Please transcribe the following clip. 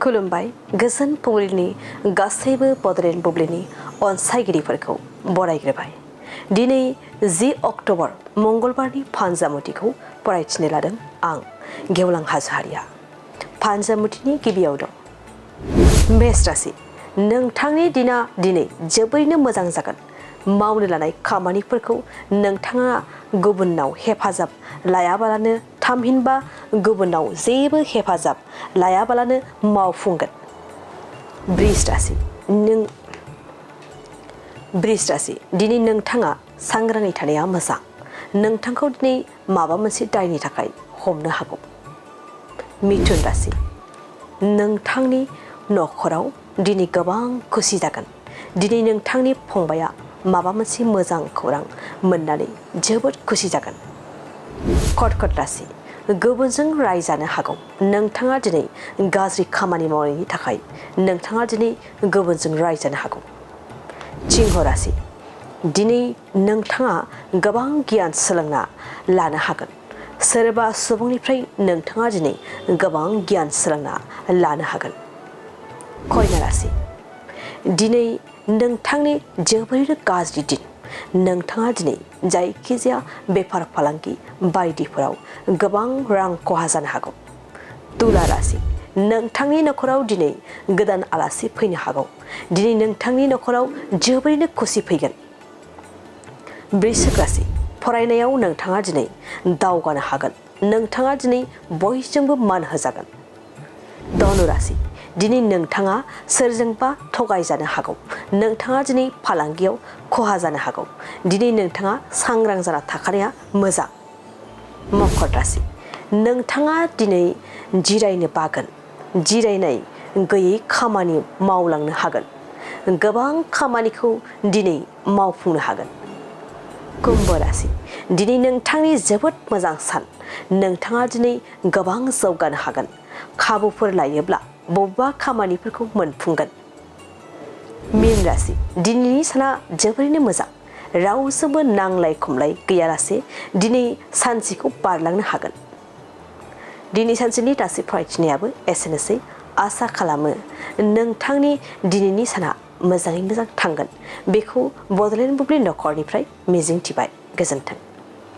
खुलुमबाय गोजोन फुंबिलिनि गासैबो बड'लेण्ड बुब्लिनि अनसायगिरिफोरखौ बरायग्रोबाय। दिनै 10 अक्ट'बर मंगलबारनि फानजामुथिखौ फरायथिनो लादों आं गेवलां हाजोहारिया। फानजामुथिनि गिबियाव दं मेष राशि। नोंथांनि दिना दिनै जोबोरैनो मोजां जागोन। मावनो लानाय खामानिफोरखौ नोंथाङा गुबुननाव हेफाजाब लायाबालानो थामहिनबा गुबुननाव जेबो हेफाजाब लायाबालानो मावफुंगोन। बृष राशि दिनै नोंथाङा सांग्राङै थानाया मोजां। नोंथांखौ दिनै माबा मोनसे दायनि थाखाय हमनो हागौ। मिथुन राशि। नोंथांनि नखराव दिनै गोबां खुसि जागोन। दिनै नोंथांनि फंबाया माबा मोनसे मोजां खौरां मोननानै जोबोद खुसि जागोन। कर्कट राशि। गुबुनजों रायजानो हागौ। नोंथाङा दिनै गाज्रि खामानि मावनायनि थाखाय नोंथाङा दिनै गुबुनजों रायजानो हागौ। सिंह राशि। दिनै नोंथाङा गोबां गियान सोलोंना लानो हागोन। सोरबा सुबुंनिफ्राय नोंथाङा दिनै गोबां गियान सोलोंना लानो हागोन। कन्या राशि। दिनै नोंथांनि जोबोरैनो गाज्रि दिन। नोंथाङा दिनै जायखिजाया बेफार फालांगि बायदिफोराव गोबां रां खहा जानो हागौ। तुला राशि। नोंथांनि नखराव दिनै गोदान आलासि फैनो हागौ। दिनै नोंथांनि नखराव जोबोरैनो खुसि फैगोन। वृश्चिक राशि। फरायनायाव नोंथाङा दिनै दावगानो हागोन। नोंथाङा दिनै बयजोंबो मान होजागोन। धनु राशि। दिनै नोंथाङा सोरजोंबा थगायजानो हागौ। नोंथाङा दिनै फालांगियाव खहा जानो हागौ। दिनै नोंथाङा सांग्रां जाना थाखानाया मोजां। मकर राशि। नोंथाङा दिनै जिरायनो बागोन। जिरायनाय गैयै खामानि मावलांनो हागोन। गोबां खामानिखौ दिनै मावफुंनो हागोन। कुम्भ राशि। दिनै नोंथांनि जोबोद मोजां सान। नोंथाङा दिनै गोबां जौगानो हागोन। खाबुफोर लायोब्ला बबेबा खामानिफोरखौ मोनफुंगोन। मीन राशि। दिनैनि साना जोबोरैनो मोजां। रावजोंबो नांलाय खमलाय गैयालासे दिनै सानसेखौ बारलांनो हागोन। दिनै सानसेनि गासै फरायथिनायाबो एसेनोसै। आसा खालामो नोंथांनि दिनैनि साना मोजाङै मोजां थांगोन। बेखौ बड'लेण्ड बुब्लि नखरनिफ्राय मिजिंथिबाय। गोजोन्थों।